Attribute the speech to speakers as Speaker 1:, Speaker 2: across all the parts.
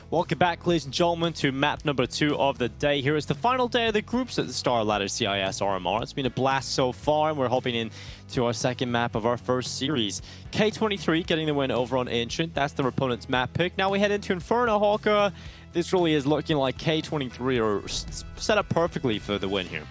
Speaker 1: Welcome back, ladies and gentlemen, to map number 2 of the day. Here is the final day of the groups at the StarLadder CIS RMR. It's been a blast so far, and we're hopping into our second map of our first series. K23 getting the win over on Ancient. That's their opponent's map pick. Now we head into Inferno, Hawker. This really is looking like K23 are set up perfectly for the win here.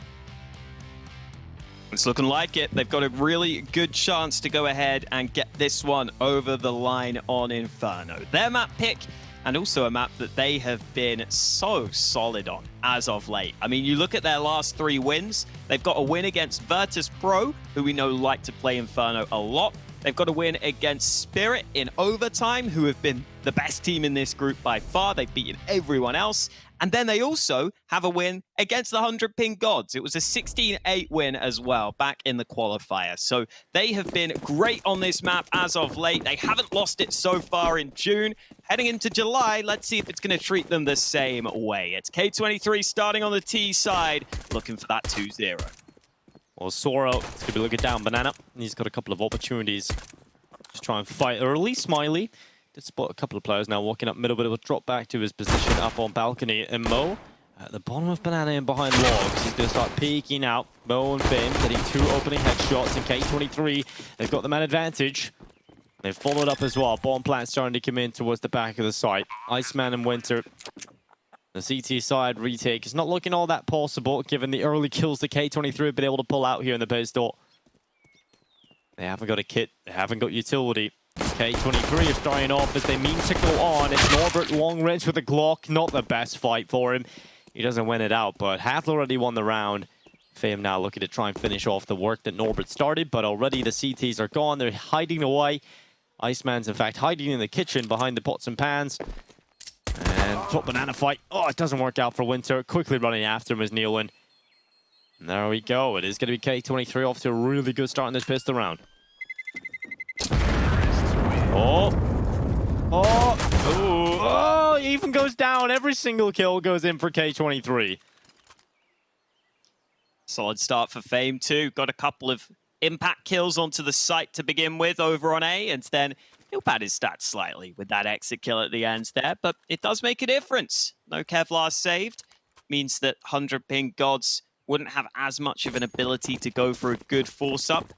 Speaker 2: It's looking like it. They've got a really good chance to go ahead and get this one over the line on Inferno. Their map pick, and also a map that they have been so solid on as of late. I mean, you look at their last 3 wins. They've got a win against Virtus Pro, who we know like to play Inferno a lot. They've got a win against Spirit in overtime, who have been the best team in this group by far. They've beaten everyone else. And then they also have a win against the 100PingGods. It was a 16-8 win as well back in the qualifier. So they have been great on this map as of late. They haven't lost it so far in June. Heading into July, let's see if it's going to treat them the same way. It's K23 starting on the T side, looking for that 2-0.
Speaker 1: Well, Sora is going to be looking down Banana. He's got a couple of opportunities. Just try and fight early. Smiley did spot a couple of players now walking up middle, but it will drop back to his position up on balcony. And Mo at the bottom of Banana and behind logs. He's going to start peeking out. Mo and Finn getting 2 opening headshots in K23. They've got the man advantage. They've followed up as well. Bomb plant starting to come in towards the back of the site. Iceman and Winter. The CT side retake is not looking all that possible given the early kills that K23 have been able to pull out here in the pistol. They haven't got a kit. They haven't got utility. K23 is starting off as they mean to go on. It's Norbert long range with a Glock. Not the best fight for him. He doesn't win it out, but Hath already won the round. Fame now looking to try and finish off the work that Norbert started, but already the CTs are gone. They're hiding away. Iceman's, in fact, hiding in the kitchen behind the pots and pans. And top Banana fight. Oh, it doesn't work out for Winter. Quickly running after him is Nealon. And there we go. It is going to be K23 off to a really good start in this pistol round. Oh. Oh. Ooh. Oh, he even goes down. Every single kill goes in for K23.
Speaker 2: Solid start for Fame too. Got a couple of impact kills onto the site to begin with over on A, and then he'll pad his stats slightly with that exit kill at the end there, but it does make a difference. No Kevlar saved means that 100PingGods wouldn't have as much of an ability to go for a good force-up.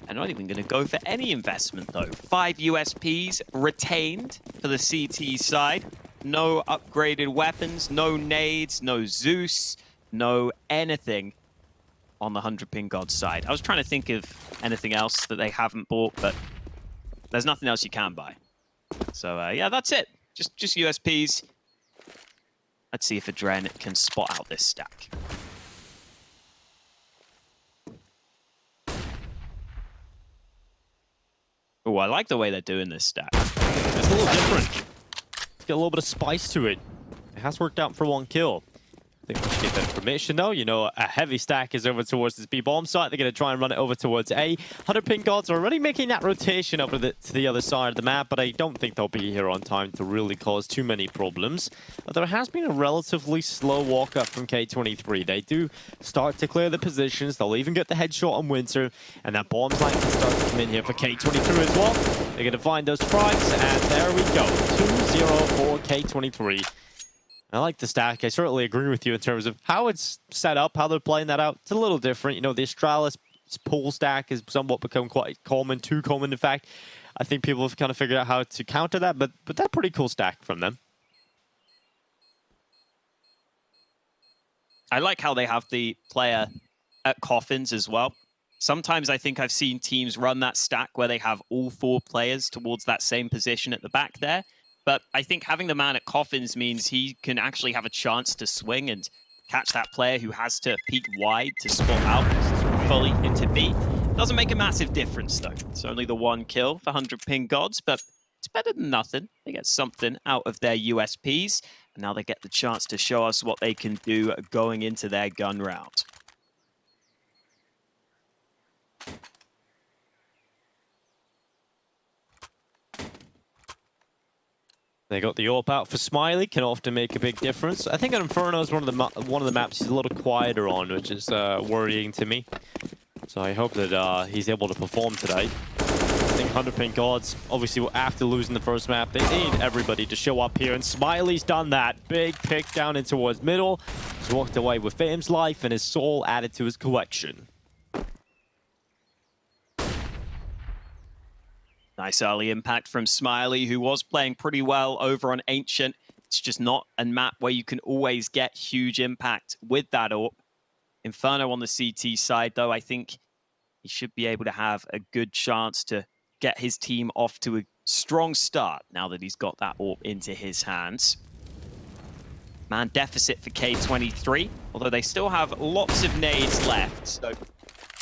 Speaker 2: They're not even going to go for any investment, though. 5 USPs retained for the CT side. No upgraded weapons, no nades, no Zeus, no anything on the 100PingGods side. I was trying to think of anything else that they haven't bought, but there's nothing else you can buy. So, yeah, that's it. Just USPs. Let's see if Adren can spot out this stack. Oh, I like the way they're doing this stack.
Speaker 1: It's a little different. It's got a little bit of spice to it. It has worked out for 1 kill. I think we should get that information though. You know, a heavy stack is over towards this B-bomb site. They're going to try and run it over towards A. 100PingGods are already making that rotation over to the other side of the map, but I don't think they'll be here on time to really cause too many problems. But there has been a relatively slow walk up from K23. They do start to clear the positions. They'll even get the headshot on Winter, and that bomb line can start to come in here for K23 as well. They're going to find those frags, and there we go. 2-0 for K23. I like the stack. I certainly agree with you in terms of how it's set up, how they're playing that out. It's a little different. You know, the Astralis pull stack has somewhat become quite common, too common, in fact. I think people have kind of figured out how to counter that, but that's a pretty cool stack from them.
Speaker 2: I like how they have the player at coffins as well. Sometimes I think I've seen teams run that stack where they have all 4 players towards that same position at the back there. But I think having the man at coffins means he can actually have a chance to swing and catch that player who has to peek wide to spot out fully into B. Doesn't make a massive difference, though. It's only the 1 kill for 100PingGods, but it's better than nothing. They get something out of their USPs, and now they get the chance to show us what they can do going into their gun round.
Speaker 1: They got the AWP out for Smiley, can often make a big difference. I think Inferno is one of the maps he's a little quieter on, which is worrying to me. So I hope that he's able to perform today. I think 100PingGods, obviously, after losing the first map, they need everybody to show up here, and Smiley's done that. Big pick down in towards middle. He's walked away with Fame's life and his soul added to his collection.
Speaker 2: Nice early impact from Smiley, who was playing pretty well over on Ancient. It's just not a map where you can always get huge impact with that AWP. Inferno on the CT side, though, I think he should be able to have a good chance to get his team off to a strong start now that he's got that AWP into his hands. Man deficit for K23, although they still have lots of nades left, so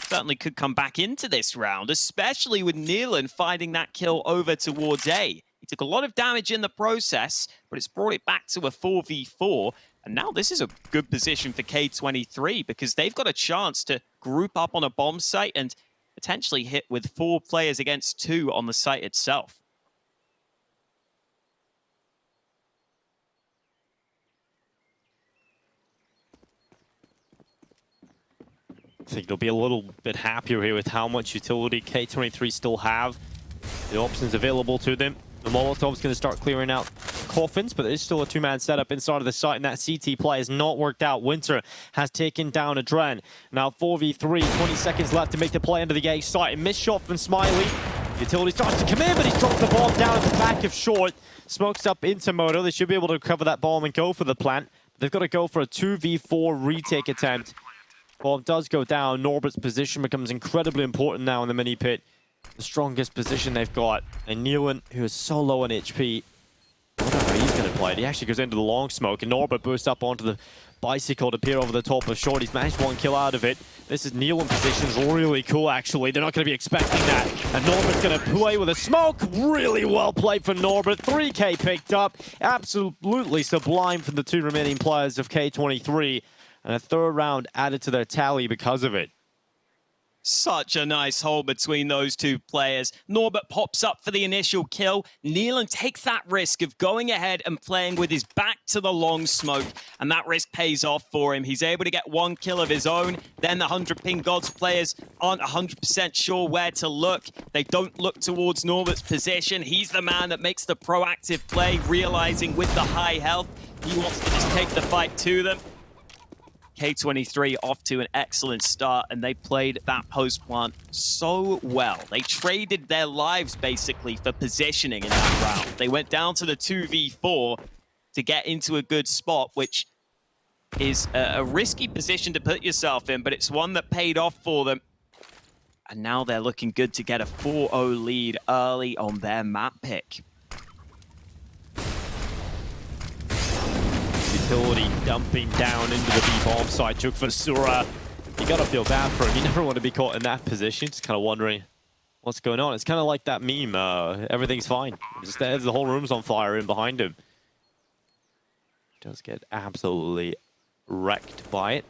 Speaker 2: certainly could come back into this round, especially with Nealon finding that kill over towards A. He took a lot of damage in the process, but it's brought it back to a 4v4. And now this is a good position for K23 because they've got a chance to group up on a bomb site and potentially hit with 4 players against 2 on the site itself.
Speaker 1: I think they'll be a little bit happier here with how much utility K23 still have. The options available to them. The Molotov's going to start clearing out coffins, but there's still a 2-man setup inside of the site, and that CT play has not worked out. Winter has taken down Adren. Now 4v3, 20 seconds left to make the play into the A site. A missed shot from Smiley. Utility starts to come in, but he's dropped the bomb down at the back of short. Smokes up into Moto. They should be able to recover that bomb and go for the plant. They've got to go for a 2v4 retake attempt. Bomb does go down. Norbert's position becomes incredibly important now in the mini pit. The strongest position they've got. And Nealon, who is so low on HP, I don't know how he's going to play it. He actually goes into the long smoke, and Norbert boosts up onto the bicycle to peer over the top of short. He's managed 1 kill out of it. This is Nealon position's really cool, actually. They're not going to be expecting that. And Norbert's going to play with a smoke. Really well played from Norbert. 3K picked up. Absolutely sublime from the 2 remaining players of K23. And a 3rd round added to their tally because of it.
Speaker 2: Such a nice hold between those 2 players. Norbert pops up for the initial kill. Nealon takes that risk of going ahead and playing with his back to the long smoke, and that risk pays off for him. He's able to get 1 kill of his own. Then the 100PingGods players aren't 100% sure where to look. They don't look towards Norbert's position. He's the man that makes the proactive play, realizing with the high health, he wants to just take the fight to them. K23 off to an excellent start, and they played that post plant so well. They traded their lives basically for positioning in that round. They went down to the 2v4 to get into a good spot, which is a risky position to put yourself in, but it's one that paid off for them. And now they're looking good to get a 4-0 lead early on their map pick.
Speaker 1: Utility dumping down into the B-bomb side. Took for Sura. You gotta feel bad for him. You never want to be caught in that position. Just kind of wondering what's going on. It's kind of like that meme. Everything's fine. Just the whole room's on fire in behind him. Does get absolutely wrecked by it.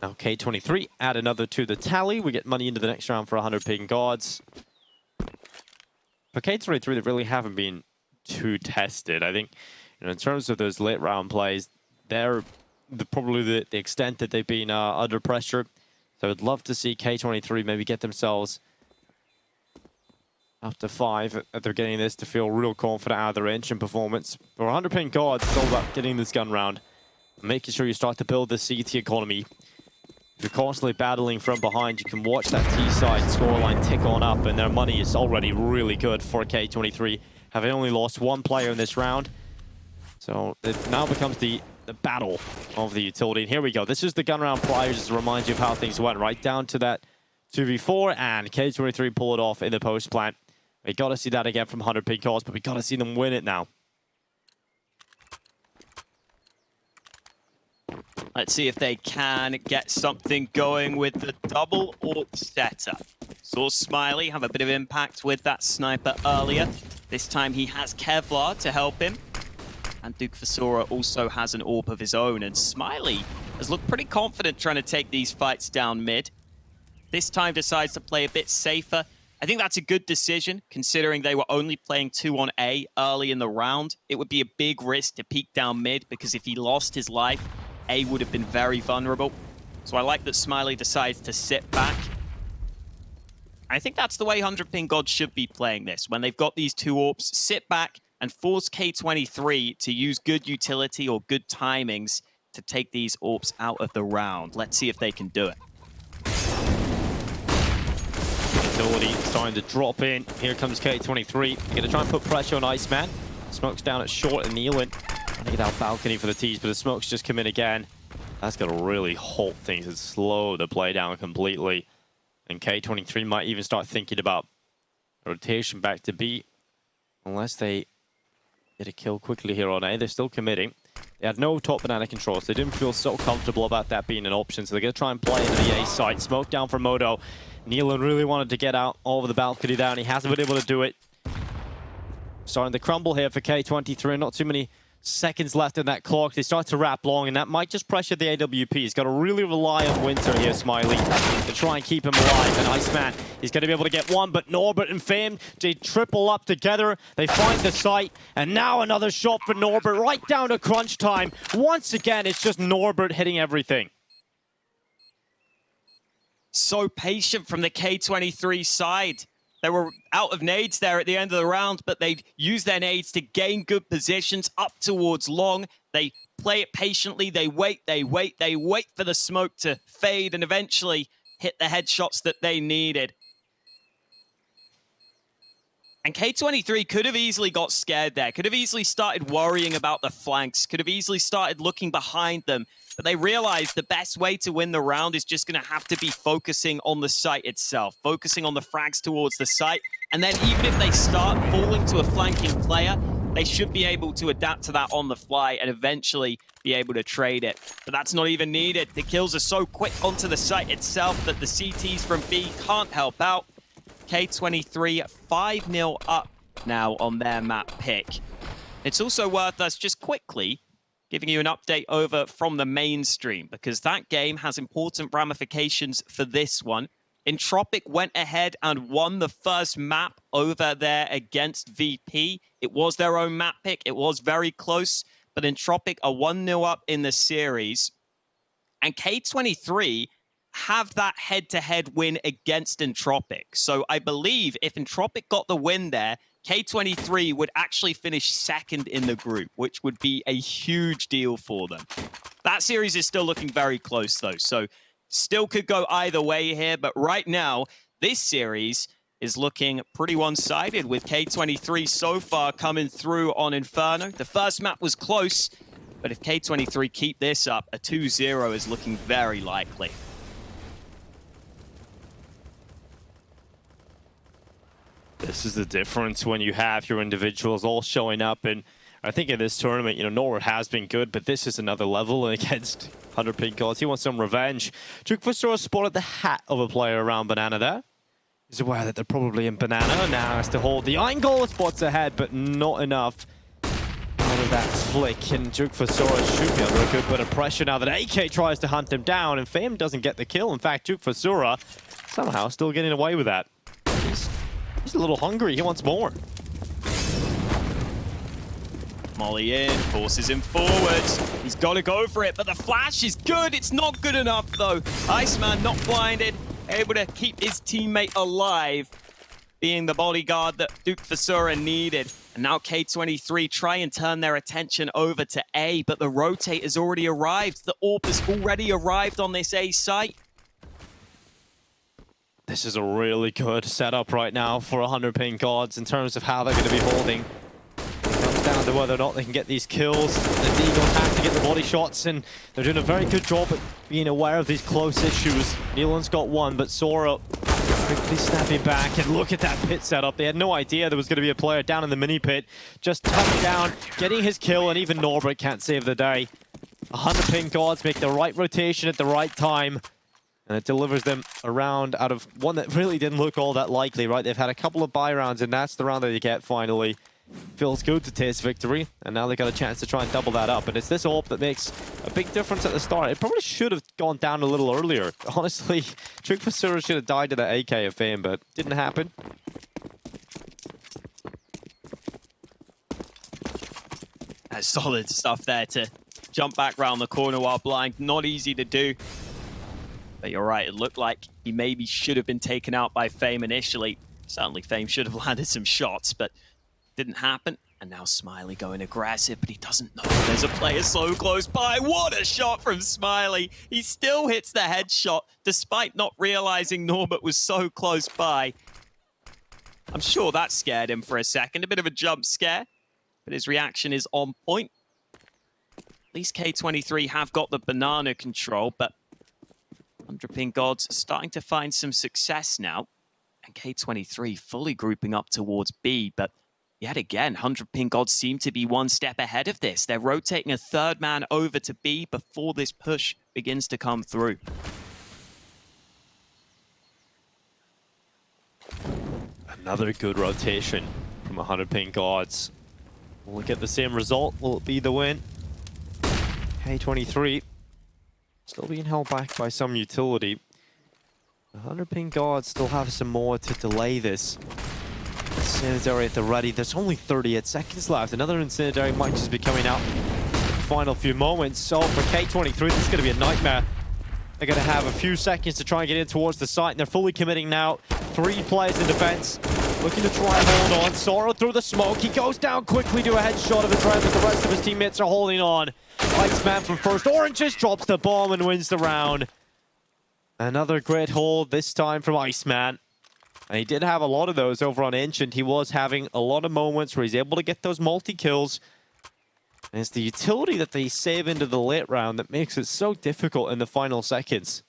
Speaker 1: Now K23 add another to the tally. We get money into the next round for 100PingGods. For K23, they really haven't been too tested. I think, in terms of those late round plays, they're probably the extent that they've been under pressure. So I'd love to see K23 maybe get themselves up to 5. They're getting this to feel real confident out of their Ancient performance. For 100PingGods, it's all about getting this gun round, making sure you start to build the CT economy. If you're constantly battling from behind, you can watch that T-side scoreline tick on up, and their money is already really good for K23, having only lost 1 player in this round. So it now becomes the battle of the utility. And here we go. This is the gun round prior, just to remind you of how things went. Right down to that 2v4, and K23 pull it off in the post plant. We got to see that again from 100PingGods, but we got to see them win it now.
Speaker 2: Let's see if they can get something going with the double AWP setup. Saw Smiley have a bit of impact with that sniper earlier. This time he has Kevlar to help him. And Duke Fasora also has an AWP of his own. And Smiley has looked pretty confident trying to take these fights down mid. This time decides to play a bit safer. I think that's a good decision, considering they were only playing 2 on A early in the round. It would be a big risk to peek down mid, because if he lost his life, A would have been very vulnerable. So I like that Smiley decides to sit back. I think that's the way 100PingGods should be playing this. When they've got these two AWPs, sit back and force K23 to use good utility or good timings to take these AWPs out of the round. Let's see if they can do it.
Speaker 1: Utility starting to drop in. Here comes K23. They're going to try and put pressure on Iceman. Smoke's down at short and kneeling. Trying to get out balcony for the tees, but the smoke's just come in again. That's going to really halt things and slow the play down completely. And K23 might even start thinking about rotation back to B. Unless they get a kill quickly here on A. They're still committing. They had no top banana controls. They didn't feel so comfortable about that being an option. So they're going to try and play into the A side. Smoke down for Moto. Nealon really wanted to get out over the balcony there, and he hasn't been able to do it. Starting to crumble here for K23. Not too many seconds left in that clock. They start to wrap long, and that might just pressure the AWP. He's got to really rely on Winter here, Smiley, to try and keep him alive. And Iceman, he's going to be able to get one, but Norbert and Fame, they triple up together. They find the site, and now another shot for Norbert right down to crunch time. Once again, it's just Norbert hitting everything.
Speaker 2: So patient from the K23 side. They were out of nades there at the end of the round, but they'd use their nades to gain good positions up towards long. They play it patiently. They wait for the smoke to fade and eventually hit the headshots that they needed. And K23 could have easily got scared there, could have easily started worrying about the flanks, could have easily started looking behind them. But they realized the best way to win the round is just going to have to be focusing on the site itself, focusing on the frags towards the site. And then even if they start falling to a flanking player, they should be able to adapt to that on the fly and eventually be able to trade it. But that's not even needed. The kills are so quick onto the site itself that the CTs from B can't help out. K23 5-0 up now on their map pick. It's also worth us just quickly giving you an update over from the mainstream, because that game has important ramifications for this one. Entropic went ahead and won the first map over there against VP. It was their own map pick. It was very close, but Entropic are 1-0 up in the series. And K23 have that head-to-head win against Entropic. So I believe if Entropic got the win there, K23 would actually finish second in the group, which would be a huge deal for them. That series is still looking very close, though, so still could go either way here. But right now, this series is looking pretty one-sided, with K23 so far coming through on Inferno. The first map was close, but if K23 keep this up, a 2-0 is looking very likely.
Speaker 1: This is the difference when you have your individuals all showing up. And I think in this tournament, you know, Norbert has been good, but this is another level against 100PingGods. He wants some revenge. Jukfasura spotted the hat of a player around Banana there. He's aware that they're probably in Banana. Now has to hold the iron goal, spots ahead, but not enough. Out of that flick, and Jukfasura should be under a good bit of pressure now that AK tries to hunt him down, and Fame doesn't get the kill. In fact, Jukfasura somehow still getting away with that. He's a little hungry. He wants more.
Speaker 2: Molly in, forces him forwards. He's got to go for it, but the flash is good. It's not good enough, though. Iceman not blinded, able to keep his teammate alive, being the bodyguard that Jukfasura needed. And now K23 try and turn their attention over to A, but the rotate has already arrived. The AWP has already arrived on this A site.
Speaker 1: This is a really good setup right now for 100PingGods in terms of how they're going to be holding. It comes down to whether or not they can get these kills. The Deagles have to get the body shots, and they're doing a very good job at being aware of these close issues. Nealon's got one, but Sora quickly snapping back, and look at that pit setup. They had no idea there was going to be a player down in the mini pit, just touching down, getting his kill, and even Norbert can't save the day. 100PingGods make the right rotation at the right time. And it delivers them a round out of one that really didn't look all that likely, right? They've had a couple of buy rounds, and that's the round that they get finally. Feels good to taste victory, and now they got a chance to try and double that up. And it's this AWP that makes a big difference at the start. It probably should have gone down a little earlier. Honestly, Jukfasura should have died to the AK of Fame, but didn't happen.
Speaker 2: That's solid stuff there to jump back round the corner while blind. Not easy to do. But you're right, it looked like he he maybe should have been taken out by Fame initially. Certainly Fame should have landed some shots, but didn't happen. And now Smiley going aggressive, but he doesn't know there's a player so close by. What a shot from Smiley. He still hits the headshot despite not realizing Norbert was so close by. I'm sure that scared him for a second. A bit of a jump scare, but his reaction is on point. At least K23 have got the banana control, but 100PingGods starting to find some success now. And K23 fully grouping up towards B, but yet again, 100PingGods seem to be one step ahead of this. They're rotating a third man over to B before this push begins to come through.
Speaker 1: Another good rotation from 100PingGods. Will it get the same result? Will it be the win? K23 still being held back by some utility. 100PingGods still have some more to delay this. Incendiary at the ready. There's only 38 seconds left. Another Incendiary might just be coming out in the final few moments. So for K23, this is going to be a nightmare. They're going to have a few seconds to try and get in towards the site, and they're fully committing now. 3 players in defense, looking to try and hold on. Sorrow through the smoke. He goes down quickly to a headshot of a trend, but the rest of his teammates are holding on. Iceman from first. Oranges drops the bomb and wins the round. Another great hold, this time from Iceman. And he did have a lot of those over on Ancient. He was having a lot of moments where he's able to get those multi-kills. And it's the utility that they save into the late round that makes it so difficult in the final seconds.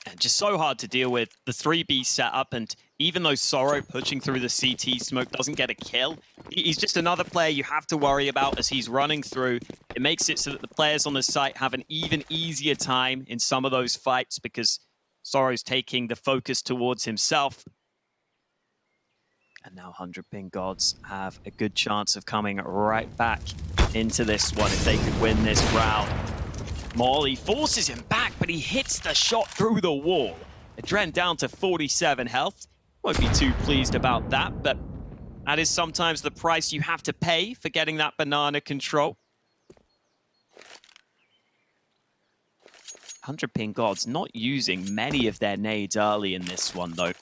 Speaker 2: And just so hard to deal with the 3B setup, and even though Sorrow pushing through the CT smoke doesn't get a kill, he's just another player you have to worry about as he's running through. It makes it so that the players on the site have an even easier time in some of those fights because Sorrow's taking the focus towards himself. And now 100PingGods have a good chance of coming right back into this one if they could win this round. Morley forces him back, but he hits the shot through the wall. Adren down to 47 health. Won't be too pleased about that, but that is sometimes the price you have to pay for getting that banana control. 100PingGods not using many of their nades early in this one, though.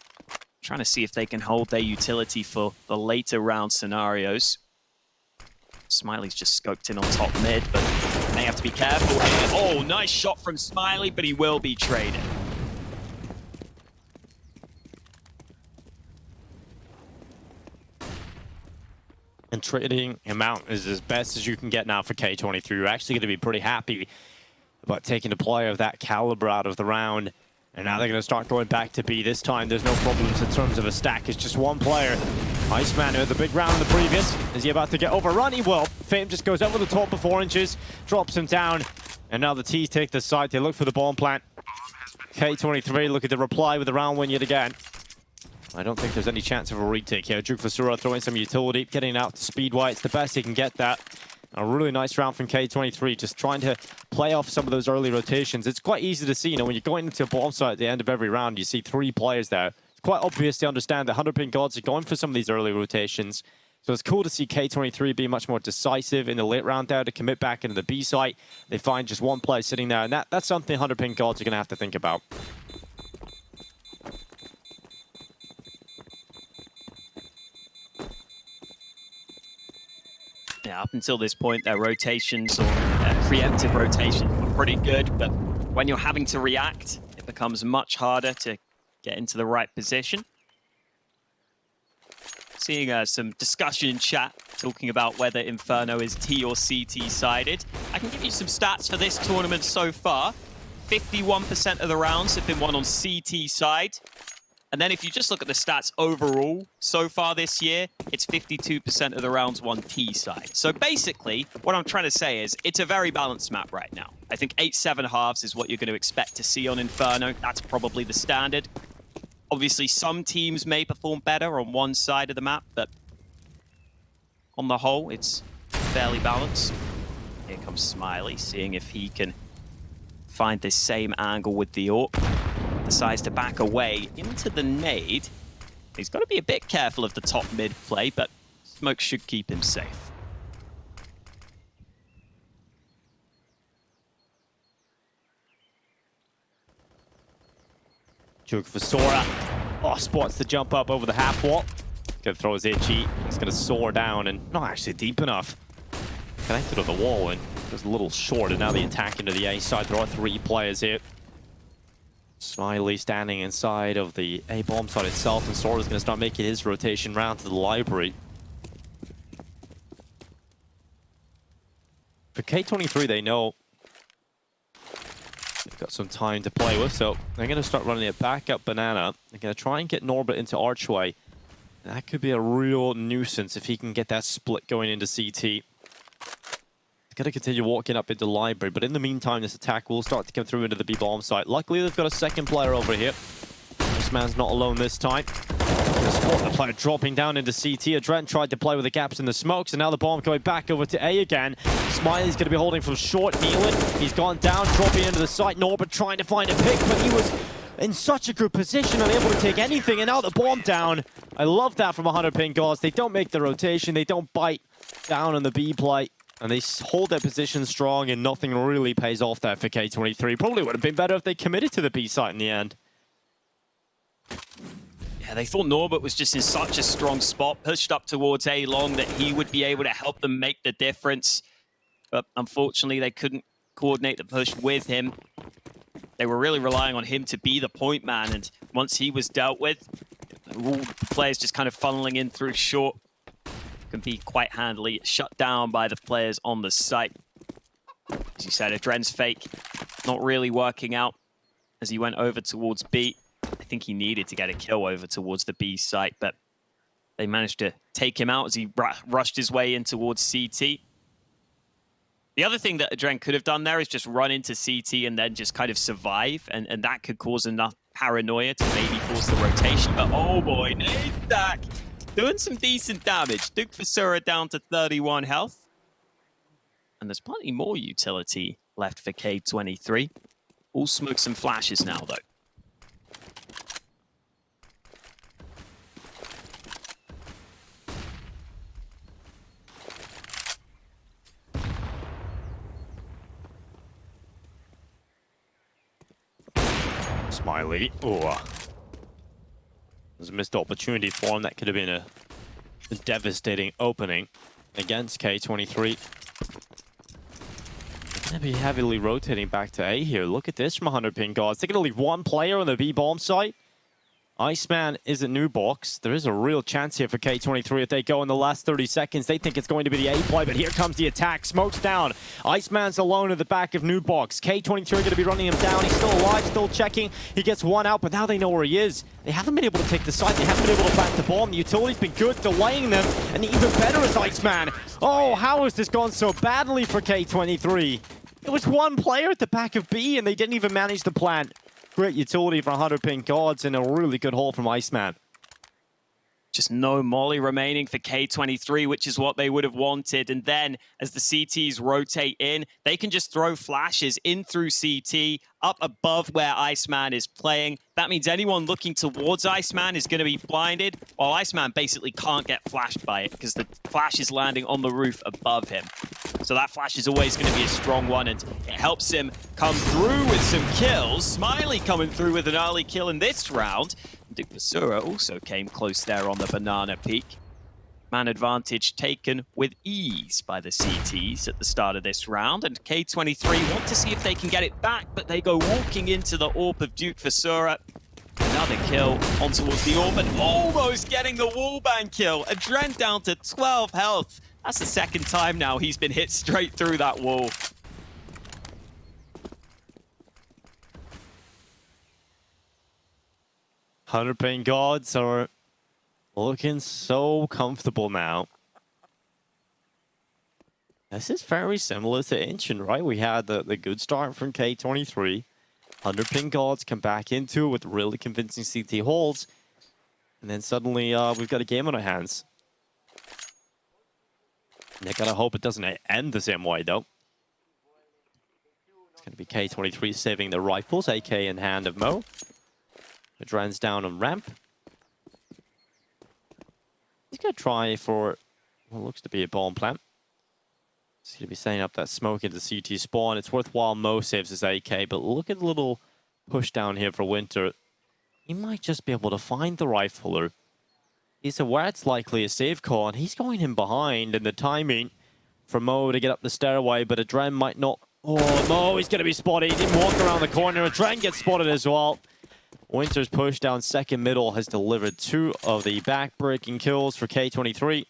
Speaker 2: Trying to see if they can hold their utility for the later round scenarios. Smiley's just scoped in on top mid, but they have to be careful here. Oh, nice shot from Smiley, but he will be traded.
Speaker 1: And trading him out is as best as you can get now for K23. You're actually going to be pretty happy about taking a player of that caliber out of the round. And now they're going to start going back to B. This time, there's no problems in terms of a stack. It's just one player. Iceman, who had the big round in the previous. Is he about to get overrun? He will. Fame just goes over the top of Oranges, drops him down. And now the T's take the side. They look for the bomb plant. K23 looking to reply with the round win yet again. I don't think there's any chance of a retake here. Duke Vasura throwing some utility, getting out to Speedway. It's the best he can get that. A really nice round from K23, just trying to play off some of those early rotations. It's quite easy to see, when you're going into a bomb site at the end of every round, you see 3 players there. It's quite obvious to understand that 100PingGods are going for some of these early rotations. So it's cool to see K23 be much more decisive in the late round there to commit back into the B site. They find just one player sitting there, and that's something 100PingGods are going to have to think about.
Speaker 2: Yeah, up until this point, their rotations or preemptive rotations were pretty good, but when you're having to react, it becomes much harder to get into the right position. Seeing some discussion in chat talking about whether Inferno is T or CT sided. I can give you some stats for this tournament so far. 51% of the rounds have been won on CT side. And then if you just look at the stats overall, so far this year, it's 52% of the rounds won T side. So basically, what I'm trying to say is, it's a very balanced map right now. I think 8-7 halves is what you're going to expect to see on Inferno. That's probably the standard. Obviously, some teams may perform better on one side of the map, but on the whole, it's fairly balanced. Here comes Smiley, seeing if he can find this same angle with the AWP. Decides to back away into the nade. He's got to be a bit careful of the top mid play, but smoke should keep him safe.
Speaker 1: Joke for Sora. Oh, spots the jump up over the half wall. Gonna throw his itchy. He's gonna soar down and not actually deep enough. Connected to the wall and was a little short. And now the attack into the A side. There are 3 players here. Smiley standing inside of the A bomb side itself, and Sora's gonna start making his rotation round to the library. For K23, they know they've got some time to play with, so they're going to start running it back up Banana. They're going to try and get Norbert into Archway. And that could be a real nuisance if he can get that split going into CT. He's going to continue walking up into Library, but in the meantime, this attack will start to come through into the B-bomb site. Luckily, they've got a second player over here. This man's not alone this time. The player dropping down into CT. Adrent tried to play with the gaps in the smokes, and now the bomb going back over to A again. Smiley's going to be holding from short. Kneeling. He's gone down, dropping into the site. Norbert trying to find a pick, but he was in such a good position, unable to take anything, and now the bomb down. I love that from 100PingGods. They don't make the rotation. They don't bite down on the B play, and they hold their position strong, and nothing really pays off there for K23. Probably would have been better if they committed to the B site in the end.
Speaker 2: Yeah, they thought Norbert was just in such a strong spot, pushed up towards A long, that he would be able to help them make the difference. But unfortunately, they couldn't coordinate the push with him. They were really relying on him to be the point man, and once he was dealt with, all the players just kind of funneling in through short can be quite handily shut down by the players on the site. As you said, Adren's fake not really working out as he went over towards B. I think he needed to get a kill over towards the B site, but they managed to take him out as he rushed his way in towards CT. The other thing that Adren could have done there is just run into CT and then just kind of survive, and that could cause enough paranoia to maybe force the rotation. But oh boy, nade stack doing some decent damage. Duke Vasura down to 31 health. And there's plenty more utility left for K23. All smokes and flashes now, though.
Speaker 1: Smiley. Oh. There's a missed opportunity for him. That could have been a devastating opening against K23. They're going to be heavily rotating back to A here. Look at this from 100PingGods. They're going to leave one player on the B bomb site. Iceman is a new box. There is a real chance here for K23 if they go in the last 30 seconds. They think it's going to be the A play, but here comes the attack. Smokes down. Iceman's alone at the back of new box. K23 going to be running him down. He's still alive, still checking. He gets one out, but now they know where he is. They haven't been able to take the site. They haven't been able to plant the bomb. The utility's been good, delaying them, and even better is Iceman. Oh, how has this gone so badly for K23? It was one player at the back of B, and they didn't even manage to plant. Great utility for 100PingGods and a really good haul from Iceman.
Speaker 2: Just no molly remaining for K23, which is what they would have wanted. And then as the CTs rotate in, they can just throw flashes in through CT, up above where Iceman is playing. That means anyone looking towards Iceman is going to be blinded, while Iceman basically can't get flashed by it because the flash is landing on the roof above him. So that flash is always going to be a strong one, and it helps him come through with some kills. Smiley coming through with an early kill in this round. Duke Vasura also came close there on the banana peak. Man advantage taken with ease by the CTs at the start of this round, and K23 want to see if they can get it back, but they go walking into the AWP of Duke Vasura. Another kill on towards the AWP, and almost getting the wallbang kill. Adren down to 12 health. That's the second time now he's been hit straight through that wall.
Speaker 1: $100PingGods are looking so comfortable now. This is very similar to Ancient, right? We had the good start from K23. 100PingGods come back into it with really convincing CT holds. And then suddenly we've got a game on our hands. They gotta hope it doesn't end the same way, though. It's gonna be K23 saving the rifles, AK in hand of Mo. Adren's down on ramp. He's gonna try for what looks to be a bomb plant. He's gonna be setting up that smoke into CT spawn. It's worthwhile Mo saves his AK, but look at the little push down here for Winter. he might just be able to find the rifler. He's aware it's likely a save call, and he's going in behind, and the timing for Mo to get up the stairway, but Adren might not. Oh, Mo, he's going to be spotted. He didn't walk around the corner. Adren gets spotted as well. Winter's push down second middle has delivered 2 of the back-breaking kills for K23.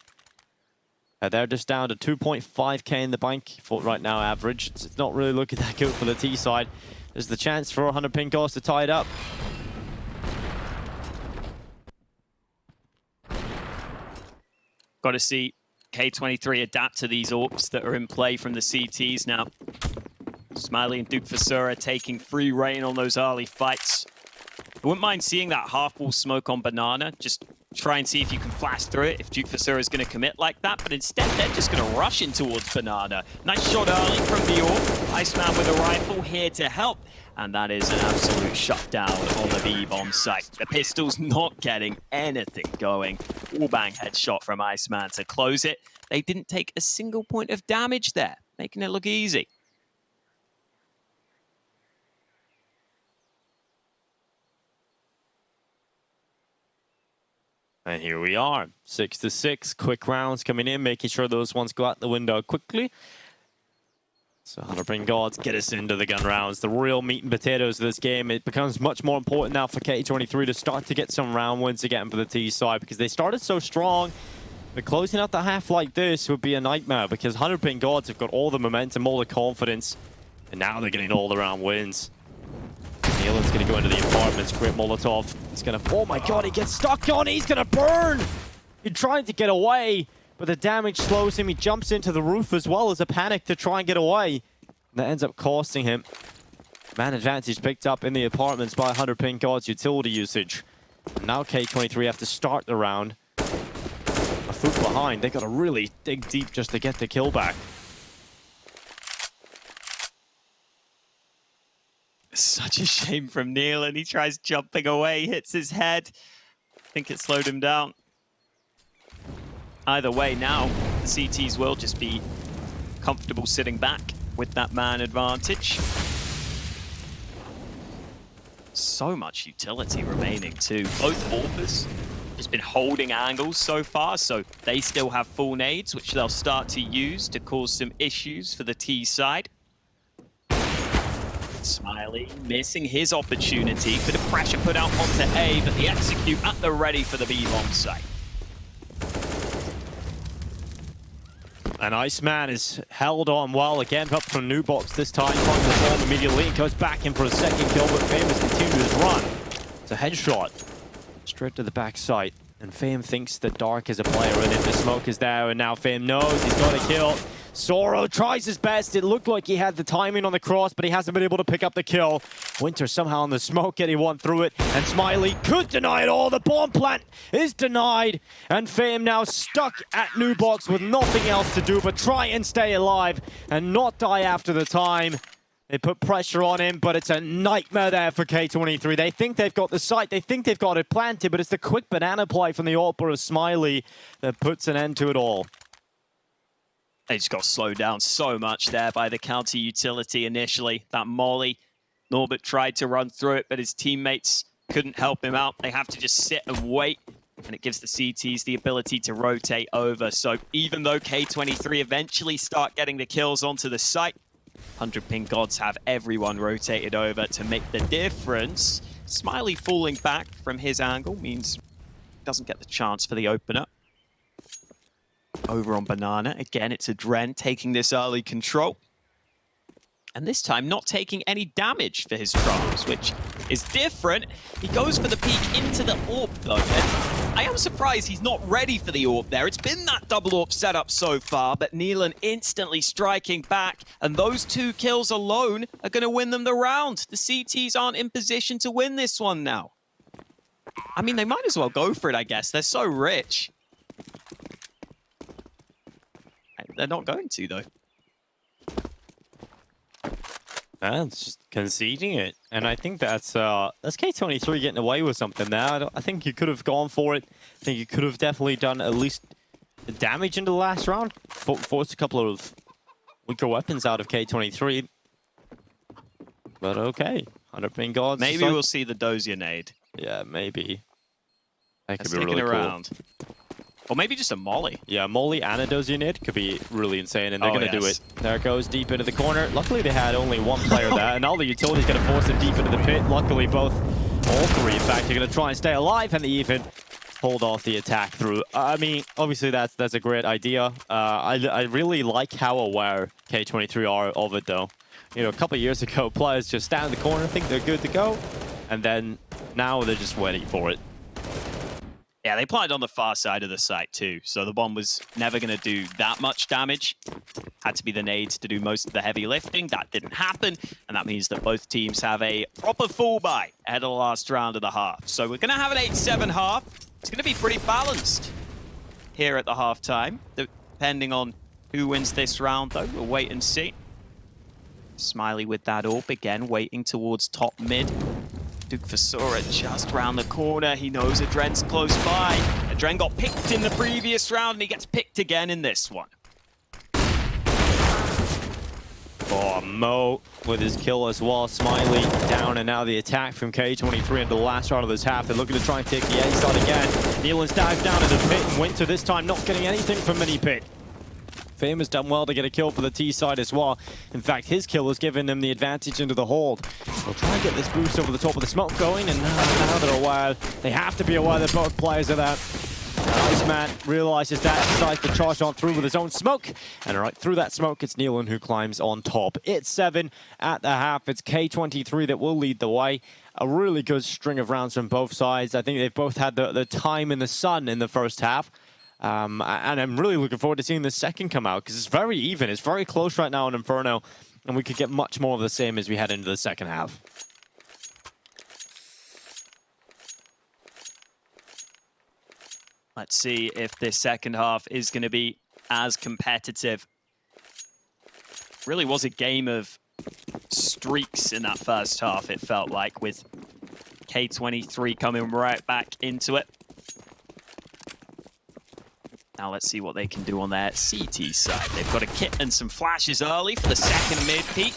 Speaker 1: They're just down to 2.5k in the bank for right now average. It's not really looking that good for the T side. There's the chance for 100PingGods to tie it up.
Speaker 2: Got to see K23 adapt to these AWPs that are in play from the CTs now. Smiley and Duke Fasura taking free reign on those early fights. I wouldn't mind seeing that half-wall smoke on Banana. Just try and see if you can flash through it, if Duke Fasura is going to commit like that. But instead, they're just going to rush in towards Banana. Nice shot early from the AWP. Iceman with a rifle here to help. And that is an absolute shutdown on the B-bomb site. The pistol's not getting anything going. Wallbang headshot from Iceman to close it. They didn't take a single point of damage there, making it look easy.
Speaker 1: And here we are, 6-6. Quick rounds coming in, making sure those ones go out the window quickly. So 100PingGods get us into the gun rounds. The real meat and potatoes of this game. It becomes much more important now for K23 to start to get some round wins again for the T side, because they started so strong. But closing out the half like this would be a nightmare, because 100PingGods have got all the momentum, all the confidence, and now they're getting all the round wins. Nealon's going to go into the apartments. Great Molotov. He's going to... Oh my god, he gets stuck on it. He's going to burn. He's trying to get away, but the damage slows him. He jumps into the roof as well as a panic to try and get away. And that ends up costing him. Man advantage picked up in the apartments by 100PingGods utility usage. And now K23 have to start the round a foot behind. They got to really dig deep just to get the kill back.
Speaker 2: Such a shame from Neil, and he tries jumping away, hits his head. I think it slowed him down. Either way, now the CTs will just be comfortable sitting back with that man advantage. So much utility remaining too. Both AWPers just been holding angles so far, so they still have full nades, which they'll start to use to cause some issues for the T side. Smiley missing his opportunity. Bit of pressure put out onto A, but the execute at the ready for the B-bomb site.
Speaker 1: And Iceman is held on well again, up from New Box this time, finds the bomb immediately and goes back in for a second kill, but Fame has continued his run. It's a headshot straight to the back site, and Fame thinks that Dark is a player, and if the smoke is there, and now Fame knows he's got a kill. Soro tries his best. It looked like he had the timing on the cross, but he hasn't been able to pick up the kill. Winter somehow in the smoke getting one through it, and Smiley could deny it all. The bomb plant is denied, and Fame now stuck at New Box with nothing else to do but try and stay alive and not die after the time. They put pressure on him, but it's a nightmare there for K23. They think they've got the site, they think they've got it planted, but it's the quick banana play from the AWP of Smiley that puts an end to it all.
Speaker 2: They just got slowed down so much there by the counter utility initially. That molly, Norbert tried to run through it, but his teammates couldn't help him out. They have to just sit and wait, and it gives the CTs the ability to rotate over. So even though K23 eventually start getting the kills onto the site, 100PingGods have everyone rotated over to make the difference. Smiley falling back from his angle means he doesn't get the chance for the opener. Over on Banana, again, it's Adren taking this early control. And this time, not taking any damage for his troubles, which is different. He goes for the peek into the AWP, though. And I am surprised he's not ready for the AWP there. It's been that double AWP setup so far, but Nealon instantly striking back. And those 2 kills alone are going to win them the round. The CTs aren't in position to win this one now. I mean, they might as well go for it, I guess. They're so rich. They're not going to, though.
Speaker 1: It's just conceding it. And I think that's K23 getting away with something there. I think you could have gone for it. I think you could have definitely done at least damage in the last round. Forced a couple of weaker weapons out of K23. But okay. 100PingGods.
Speaker 2: Maybe we'll see the Dozier nade.
Speaker 1: Yeah, maybe. That could be
Speaker 2: Sticking
Speaker 1: really
Speaker 2: around.
Speaker 1: cool.
Speaker 2: Or maybe just a molly.
Speaker 1: Yeah, molly and a does unit could be really insane, and they're going to do it. There it goes, deep into the corner. Luckily, they had only one player there, and now the utility's going to force them deep into the pit. Luckily, all three, in fact, are going to try and stay alive, and they even hold off the attack through. I mean, obviously, that's a great idea. I really like how aware K23 are of it, though. You know, a couple of years ago, players just stand in the corner, think they're good to go, and then now they're just waiting for it.
Speaker 2: Yeah, they planted on the far side of the site too, so the bomb was never going to do that much damage. Had to be the nades to do most of the heavy lifting. That didn't happen, and that means that both teams have a proper full buy ahead of the last round of the half. So we're going to have an 8-7 half. It's going to be pretty balanced here at the halftime, depending on who wins this round, though. We'll wait and see. Smiley with that AWP again, waiting towards top mid. Duke Vasura just round the corner. He knows Adren's close by. Adren got picked in the previous round, and he gets picked again in this one.
Speaker 1: Oh, Mo with his kill as well. Smiley down, and now the attack from K23 into the last round of this half. They're looking to try and take the A side again. Nealon's dived down in the pit, and Winter this time not getting anything from Mini Pit. Fame has done well to get a kill for the T side as well. In fact, his kill has given them the advantage into the hold. They'll try and get this boost over the top of the smoke going, and now they're aware. They have to be aware that both players are there. Iceman realizes that, decides to charge on through with his own smoke. And right through that smoke, it's Nealon who climbs on top. It's 7 at the half. It's K23 that will lead the way. A really good string of rounds from both sides. I think they've both had the time in the sun in the first half. And I'm really looking forward to seeing the second come out, because it's very even. It's very close right now in Inferno, and we could get much more of the same as we head into the second half.
Speaker 2: Let's see if this second half is going to be as competitive. Really was a game of streaks in that first half, it felt like, with K23 coming right back into it. Now let's see what they can do on their CT side. They've got a kit and some flashes early for the second mid peak.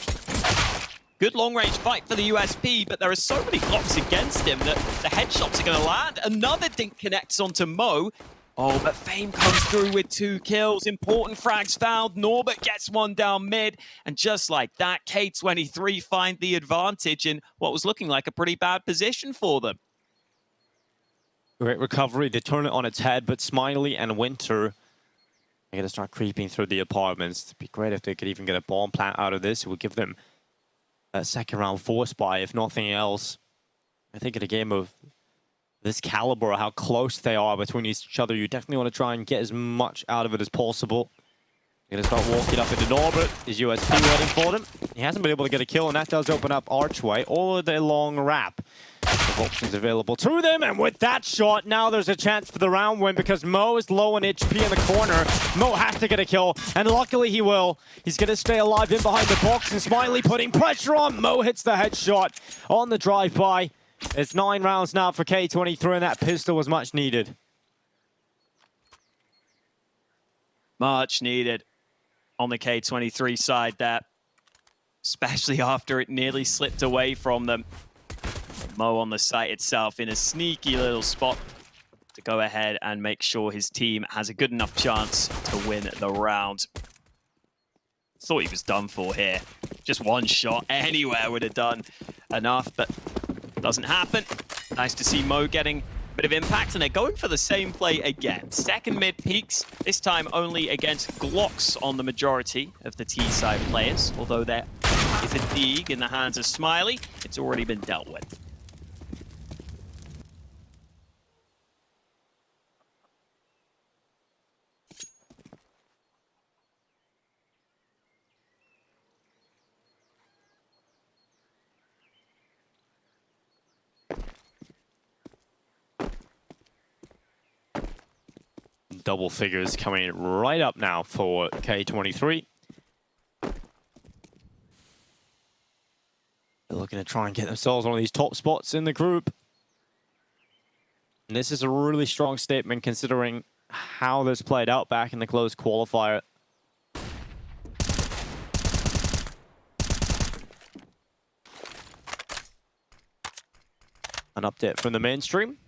Speaker 2: Good long-range fight for the USP, but there are so many blocks against him that the headshots are going to land. Another dink connects onto Mo. Oh, but Fame comes through with 2 kills. Important frags found. Norbert gets one down mid. And just like that, K23 find the advantage in what was looking like a pretty bad position for them.
Speaker 1: Great recovery. They turn it on its head, but Smiley and Winter are going to start creeping through the apartments. It'd be great if they could even get a bomb plant out of this. It would give them a second round force buy, if nothing else. I think in a game of this caliber, how close they are between each other, you definitely want to try and get as much out of it as possible. Going to start walking up into Norbert. Is USP waiting for them? He hasn't been able to get a kill, and that does open up Archway or the long wrap. The options available to them, and with that shot, now there's a chance for the round win because Mo is low on HP in the corner. Mo has to get a kill, and luckily he will. He's going to stay alive in behind the box, and Smiley putting pressure on. Mo hits the headshot on the drive-by. It's 9 rounds now for K23, and that pistol was much needed.
Speaker 2: Much needed on the K23 side there, especially after it nearly slipped away from them. Mo on the site itself in a sneaky little spot to go ahead and make sure his team has a good enough chance to win the round. Thought he was done for here. Just one shot anywhere would have done enough, but doesn't happen. Nice to see Mo getting a bit of impact, and they're going for the same play again. Second mid peaks, this time only against Glocks on the majority of the T-side players, although there is a dig in the hands of Smiley. It's already been dealt with.
Speaker 1: Double figures coming right up now for K23. They're looking to try and get themselves one of these top spots in the group. And this is a really strong statement considering how this played out back in the closed qualifier. An update from the mainstream.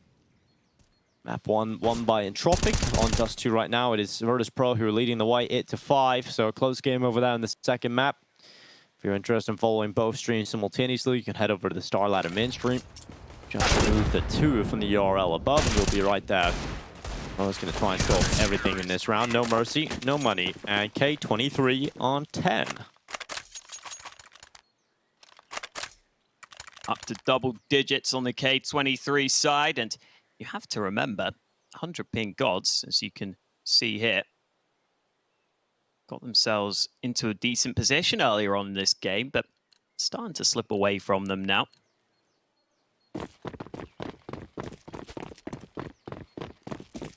Speaker 1: Map 1 won by Entropic. On Dust 2 right now, it is Virtus Pro who are leading the way 8-5. So a close game over there in the second map. If you're interested in following both streams simultaneously, you can head over to the StarLadder mainstream. Just remove the 2 from the URL above, and you'll be right there. I was going to try and score everything in this round. No mercy, no money, and K23 on 10.
Speaker 2: Up to double digits on the K23 side, and you have to remember, 100PingGods, as you can see here, got themselves into a decent position earlier on in this game, but starting to slip away from them now.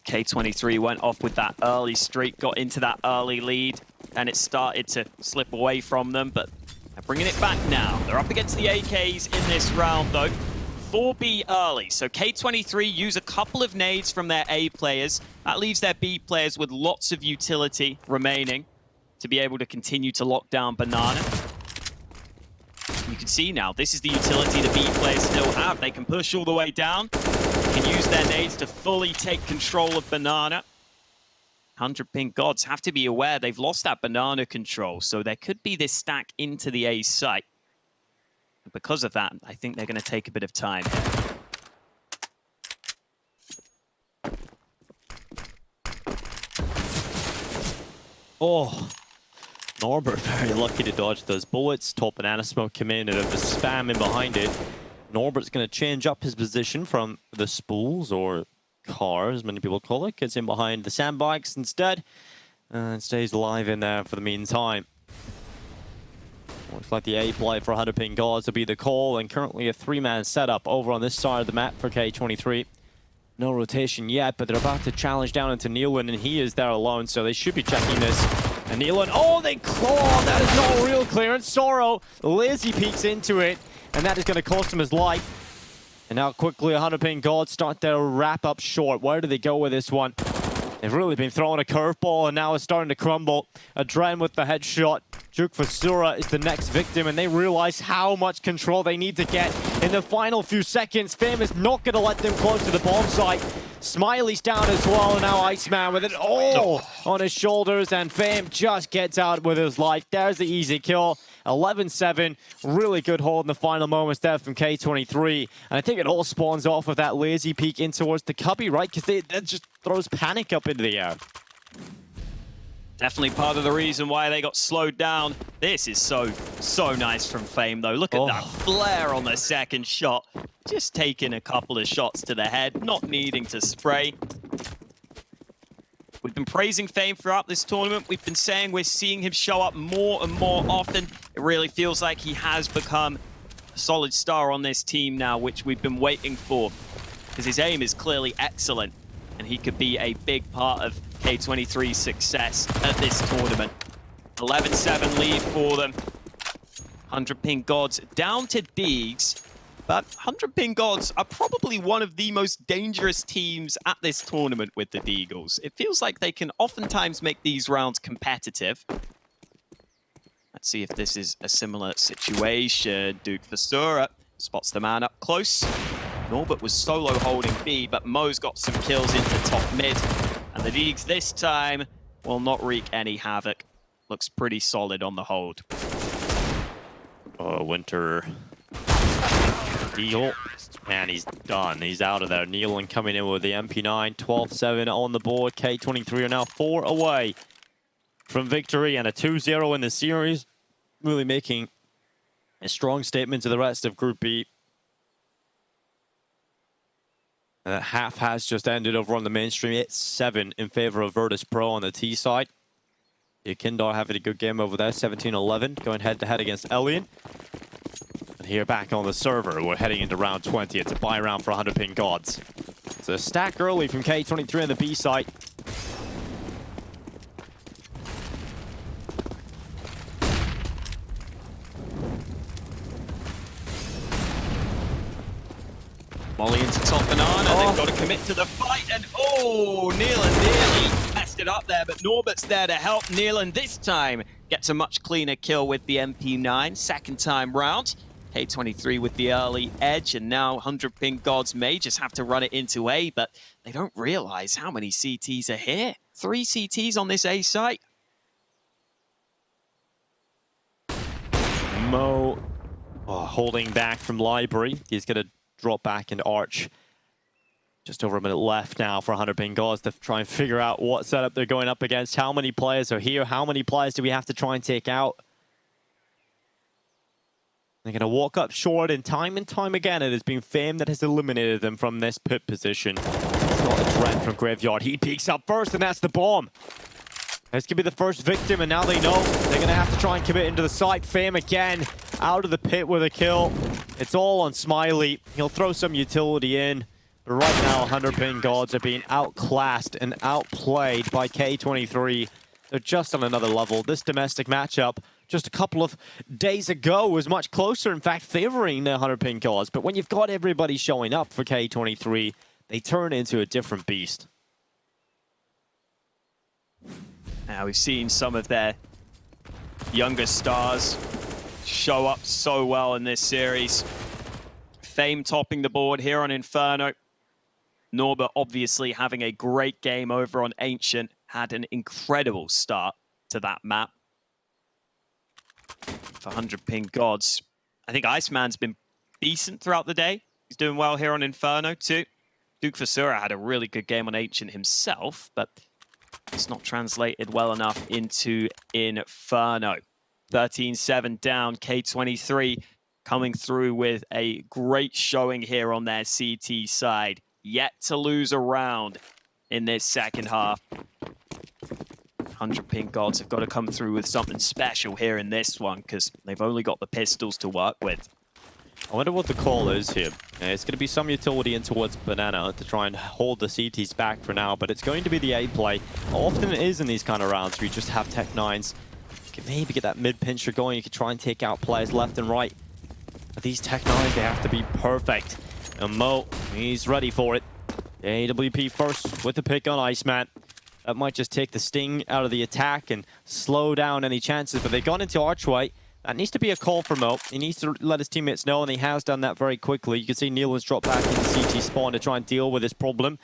Speaker 2: K23 went off with that early streak, got into that early lead, and it started to slip away from them, but they're bringing it back now. They're up against the AKs in this round, though. 4B early, so K23 use a couple of nades from their A players. That leaves their B players with lots of utility remaining to be able to continue to lock down Banana. You can see now, this is the utility the B players still have. They can push all the way down, can use their nades to fully take control of Banana. 100PingGods have to be aware they've lost that Banana control, so there could be this stack into the A site. And because of that, I think they're going to take a bit of time.
Speaker 1: Oh, Norbert very lucky to dodge those bullets. Top Banana Smoke came in and the spam in behind it. Norbert's going to change up his position from the spools, or car, as many people call it. Gets in behind the sandbags instead, and stays alive in there for the meantime. Looks like the A play for 100PingGods will be the call, and currently a 3-man setup over on this side of the map for K23. No rotation yet, but they're about to challenge down into Nealon, and he is there alone, so they should be checking this. And Nealon, oh, they claw! That is not a real clearance. Sorrow lazy peeks into it, and that is going to cost him his life. And now quickly 100PingGods start their wrap-up short. Where do they go with this one? They've really been throwing a curveball, and now it's starting to crumble. Adren with the headshot. Juke Fasura is the next victim, and they realize how much control they need to get in the final few seconds. Fame is not going to let them close to the bomb site. Smiley's down as well, and now Iceman with it all on his shoulders, and Fame just gets out with his life. There's the easy kill. 11-7, really good hold in the final moments there from K23. And I think it all spawns off of that lazy peek in towards the cubby, right? Because that just throws panic up into the air.
Speaker 2: Definitely part of the reason why they got slowed down. This is so nice from Fame, though. Look at that flare on the second shot. Just taking a couple of shots to the head, not needing to spray. We've been praising Fame throughout this tournament. We've been saying we're seeing him show up more and more often. It really feels like he has become a solid star on this team now, which we've been waiting for. Because his aim is clearly excellent, and he could be a big part of K23's success at this tournament. 11-7 lead for them. 100PingGods down to Deegs. But 100PingGods are probably one of the most dangerous teams at this tournament with the Deagles. It feels like they can oftentimes make these rounds competitive. Let's see if this is a similar situation. Duke Fasura spots the man up close. Norbert was solo holding B, but Mo's got some kills into top mid. And the Deegs this time will not wreak any havoc. Looks pretty solid on the hold.
Speaker 1: Oh, Winter. Deal. And he's done. He's out of there. Nealon coming in with the MP9. 12-7 on the board. K23 are now 4 away from victory and a 2-0 in the series. Really making a strong statement to the rest of Group B. And that half has just ended over on the mainstream. It's 7 in favor of Virtus Pro on the T side. Kindar having a good game over there. 17-11. Going head-to-head against Elian. Here back on the server, we're heading into round 20. It's a buy round for 100PingGods. It's a stack early from K23 on the B site.
Speaker 2: Molly into top Banana, they've got to commit to the fight, and Nealon nearly messed it up there, but Norbert's there to help. Nealon this time gets a much cleaner kill with the MP9, second time round. K23 with the early edge, and now 100PingGods may just have to run it into A, but they don't realize how many CTs are here. 3 CTs on this A site.
Speaker 1: Mo holding back from Library. He's going to drop back into Arch. Just over a minute left now for 100PingGods to try and figure out what setup they're going up against. How many players are here? How many players do we have to try and take out? They're going to walk up short, and time again, it has been Fame that has eliminated them from this pit position. He's got a Trent from Graveyard. He peeks up first, and that's the bomb. This could be the first victim, and now they know they're going to have to try and commit into the site. Fame again, out of the pit with a kill. It's all on Smiley. He'll throw some utility in. But right now, 100PingGods are being outclassed and outplayed by K23. They're just on another level. This domestic matchup, just a couple of days ago, was much closer, in fact, favoring the 100PingGods. But when you've got everybody showing up for K23, they turn into a different beast.
Speaker 2: Now we've seen some of their younger stars show up so well in this series. Fame topping the board here on Inferno. Norbert obviously having a great game over on Ancient. Had an incredible start to that map. For 100PingGods, I think Iceman's been decent throughout the day. He's doing well here on Inferno too. Duke Vasura had a really good game on Ancient himself, but it's not translated well enough into Inferno. 13-7 down, K23 coming through with a great showing here on their CT side. Yet to lose a round in this second half. 100PingGods have got to come through with something special here in this one, because they've only got the pistols to work with.
Speaker 1: I wonder what the call is here. It's going to be some utility in towards Banana to try and hold the CTs back for now, but it's going to be the A play. Often it is in these kind of rounds where you just have Tech 9s. You can maybe get that mid-pincher going. You can try and take out players left and right. But these Tech 9s, they have to be perfect. And Mo, he's ready for it. The AWP first with the pick on Iceman. That might just take the sting out of the attack and slow down any chances, but they've gone into Archway. That needs to be a call for Mo. He needs to let his teammates know, and he has done that very quickly. You can see Nealon's dropped back into CT spawn to try and deal with this problem.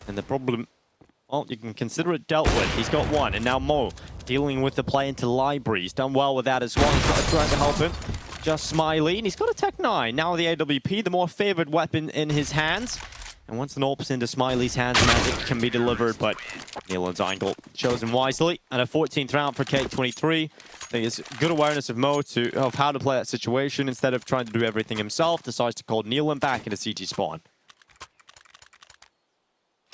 Speaker 1: And the problem, well, you can consider it dealt with. He's got one, and now Mo dealing with the play into Library. He's done well with that as well. He's trying to help him. Just Smiley, and he's got a Tech 9. Now the AWP, the more favored weapon in his hands. And once the AWP's into Smiley's hands, magic can be delivered, but Nealon's angle chosen wisely. And a 14th round for K23. I think it's good awareness of Mo of how to play that situation. Instead of trying to do everything himself, decides to call Nealon back into CT spawn.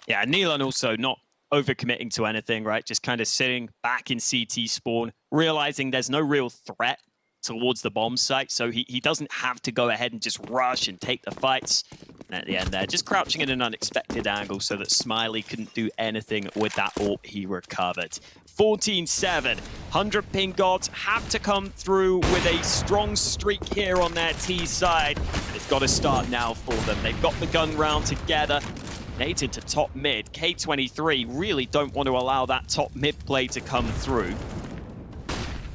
Speaker 2: Yeah, Nealon also not overcommitting to anything, right? Just kind of sitting back in CT spawn, realizing there's no real threat towards the bomb site, so he doesn't have to go ahead and just rush and take the fights. And at the end there, just crouching in an unexpected angle so that Smiley couldn't do anything with that AWP he recovered. 14-7. 100PingGods have to come through with a strong streak here on their T side. And it's got to start now for them. They've got the gun round together. Nated to top mid. K23 really don't want to allow that top mid play to come through.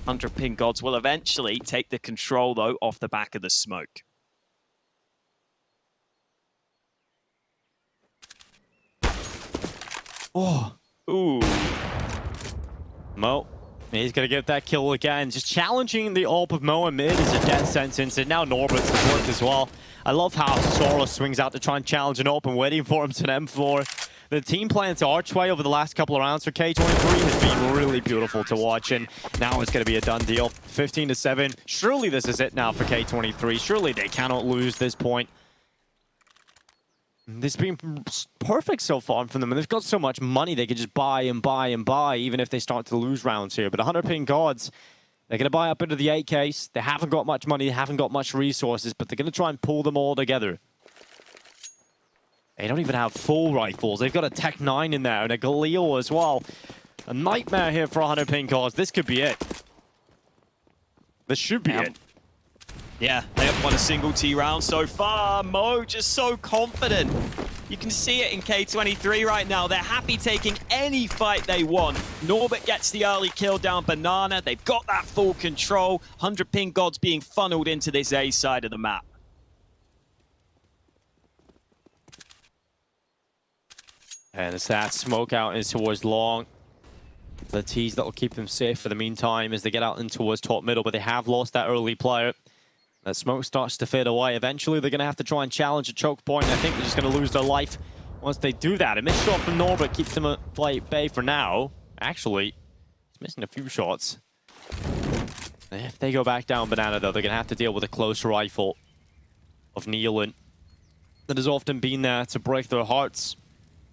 Speaker 2: 100PingGods will eventually take the control, though, off the back of the smoke.
Speaker 1: Oh.
Speaker 2: Ooh.
Speaker 1: Mo, he's going to get that kill again. Just challenging the AWP of Mo and mid is a death sentence, and now Norbert's has worked as well. I love how Sora swings out to try and challenge an AWP and waiting for him to an M4. The team playing to Archway over the last couple of rounds for K23 has been really beautiful to watch, and now it's going to be a done deal. 15-7. Surely this is it now for K23. Surely they cannot lose this point. This has been perfect so far from them, and they've got so much money they could just buy and buy and buy, even if they start to lose rounds here. But 100PingGods, they're going to buy up into the 8 case. They haven't got much money, they haven't got much resources, but they're going to try and pull them all together. They don't even have full rifles. They've got a Tech 9 in there and a Galil as well. A nightmare here for 100PingGods. This could be it. This should be it.
Speaker 2: Yeah, they haven't won a single T round so far. Mo just so confident You can see it in K23 right now. They're happy taking any fight they want. Norbert gets the early kill down Banana. They've got that full control. 100PingGods being funneled into this A side of the map.
Speaker 1: And it's that smoke out in towards long. The tease that will keep them safe for the meantime as they get out in towards top middle, but they have lost that early player. That smoke starts to fade away. Eventually, they're going to have to try and challenge a choke point. I think they're just going to lose their life once they do that. A missed shot from Norbert keeps them at bay for now. Actually, he's missing a few shots. If they go back down Banana, though, they're going to have to deal with a close rifle of Nealon that has often been there to break their hearts.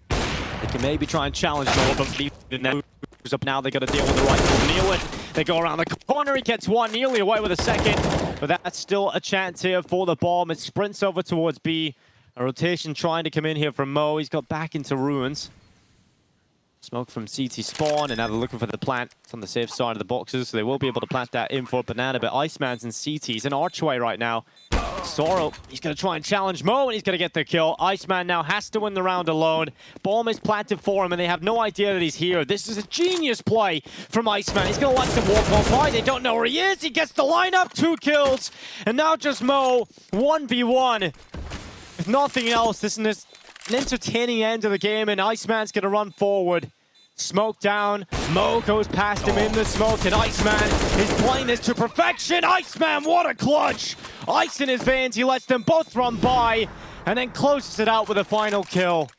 Speaker 1: They can maybe try and challenge Norbert. Up now, they got to deal with the rifle of Nealon. They go around the corner, he gets one, nearly away with a second. But that's still a chance here for the bomb. It sprints over towards B. A rotation trying to come in here from Mo. He's got back into ruins. Smoke from CT spawn, and now they're looking for the plant. It's on the safe side of the boxes, so they will be able to plant that in for Banana. But Iceman's in CT. He's in archway right now. Sorrow, he's going to try and challenge Mo, and he's going to get the kill. Iceman now has to win the round alone. Bomb is planted for him, and they have no idea that he's here. This is a genius play from Iceman. He's going to let them walk on by. They don't know where he is. He gets the lineup, 2 kills. And now just Mo, 1v1. If nothing else, this is an entertaining end of the game, and Iceman's going to run forward. Smoke down. Mo goes past him in the smoke, and Iceman is playing this to perfection. Iceman, what a clutch! Ice in his veins, he lets them both run by, and then closes it out with a final kill.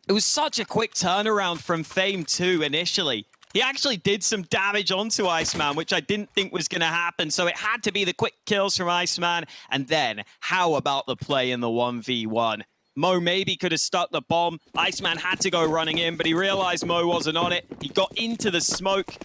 Speaker 2: It was such a quick turnaround from Fame 2 initially. He actually did some damage onto Iceman, which I didn't think was going to happen, so it had to be the quick kills from Iceman. And then, how about the play in the 1v1? Mo maybe could have stuck the bomb. Iceman had to go running in, but he realized Mo wasn't on it. He got into the smoke.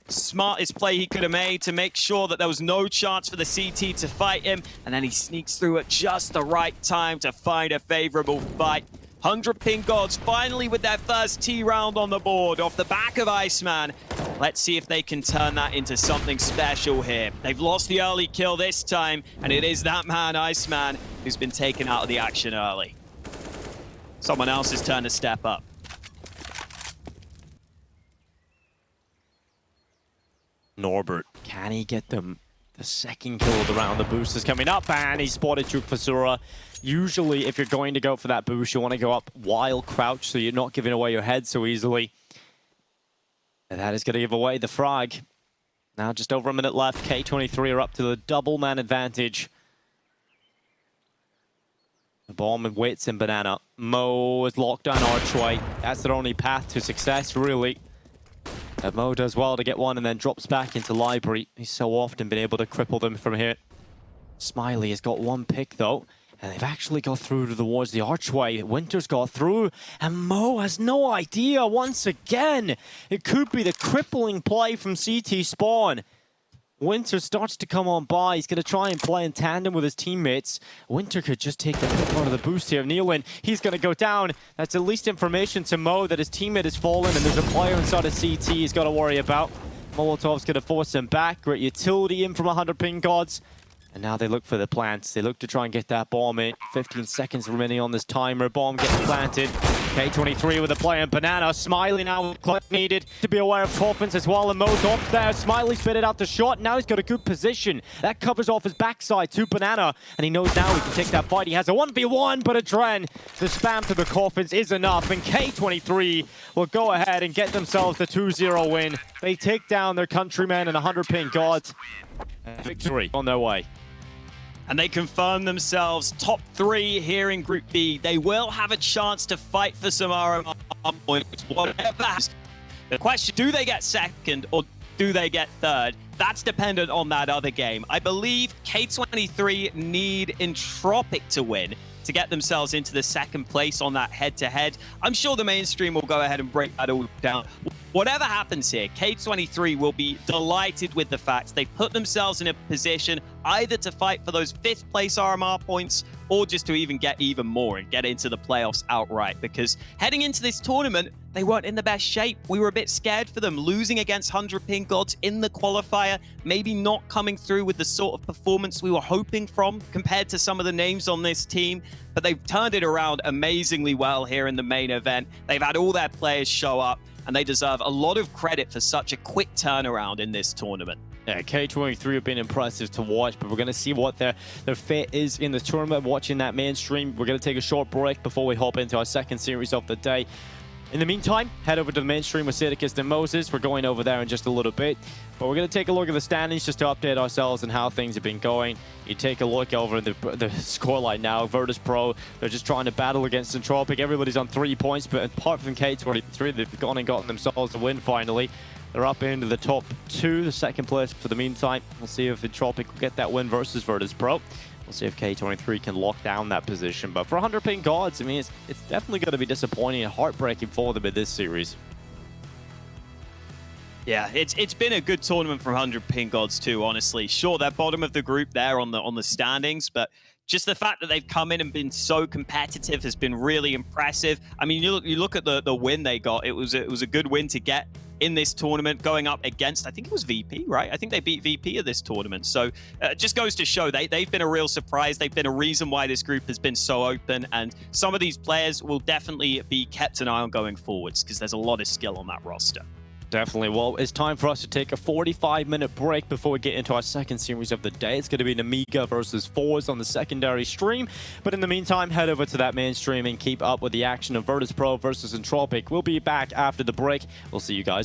Speaker 2: Smartest play he could have made to make sure that there was no chance for the CT to fight him. And then he sneaks through at just the right time to find a favorable fight. 100PingGods finally with their first T round on the board off the back of Iceman. Let's see if they can turn that into something special here. They've lost the early kill this time, and it is that man, Iceman, who's been taken out of the action early. Someone else's turn to step up.
Speaker 1: Norbert, can he get them the second kill of the round? The boost is coming up, and he spotted Juke Fasura. Usually, if you're going to go for that boost, you want to go up while crouched, so you're not giving away your head so easily. And that is going to give away the frag. Now just over a minute left. K23 are up to the double man advantage. The bomb waits in Banana. Mo is locked down archway. That's their only path to success, really. And Mo does well to get one and then drops back into library. He's so often been able to cripple them from here. Smiley has got one pick, though. And they've actually got through towards the archway. Winter's got through, and Mo has no idea once again. It could be the crippling play from CT spawn. Winter starts to come on by. He's going to try and play in tandem with his teammates. Winter could just take the part of the boost here. Nealon, he's going to go down. That's at least information to Mo that his teammate has fallen, and there's a player inside of CT he's got to worry about. Molotov's going to force him back. Great utility in from 100PingGods. And now they look for the plants. They look to try and get that bomb in. 15 seconds remaining on this timer. Bomb gets planted. K23 with a play on Banana. Smiley now needed to be aware of coffins as well. And Mo's off there. Smiley spit it out the shot. Now he's got a good position. That covers off his backside to Banana. And he knows now he can take that fight. He has a 1v1, but Adren, the spam to the coffins is enough. And K23 will go ahead and get themselves the 2-0 win. They take down their countrymen and 100PingGods. Victory on their way.
Speaker 2: And they confirm themselves top 3 here in Group B. They will have a chance to fight for some RMR points. The question, do they get second or do they get third? That's dependent on that other game. I believe K23 need Entropic to win to get themselves into the second place on that head-to-head. I'm sure the mainstream will go ahead and break that all down. Whatever happens here, K23 will be delighted with the fact they've put themselves in a position either to fight for those 5th place RMR points or just to even get even more and get into the playoffs outright. Because heading into this tournament, they weren't in the best shape. We were a bit scared for them, losing against 100PingGods in the qualifier, maybe not coming through with the sort of performance we were hoping from compared to some of the names on this team. But they've turned it around amazingly well here in the main event. They've had all their players show up, and they deserve a lot of credit for such a quick turnaround in this tournament.
Speaker 1: Yeah, K23 have been impressive to watch, but we're going to see what their fate is in the tournament. Watching that mainstream, we're going to take a short break before we hop into our second series of the day. In the meantime, head over to the mainstream with Sidicus and Moses. We're going over there in just a little bit, but we're going to take a look at the standings just to update ourselves and how things have been going. You take a look over the scoreline now. Virtus Pro, they're just trying to battle against Entropic. Everybody's on 3 points, but apart from K23, they've gone and gotten themselves a win finally. They're up into the top 2, the second place for the meantime. We'll see if Entropic will get that win versus Virtus Pro. We'll see if K23 can lock down that position. But for 100PingGods, I mean, it's definitely going to be disappointing and heartbreaking for them in this series.
Speaker 2: Yeah, it's been a good tournament from 100PingGods too, honestly. Sure, they're bottom of the group there on the standings, but just the fact that they've come in and been so competitive has been really impressive. I mean, you look at the win they got. It was a good win to get in this tournament, going up against, I think it was VP, right? I think they beat VP of this tournament. So it just goes to show they've been a real surprise. They've been a reason why this group has been so open, and some of these players will definitely be kept an eye on going forwards because there's a lot of skill on that roster.
Speaker 1: Definitely. Well, it's time for us to take a 45-minute break before we get into our second series of the day. It's going to be an Amiga versus Fours on the secondary stream. But in the meantime, head over to that main stream and keep up with the action of Virtus Pro versus Entropic. We'll be back after the break. We'll see you guys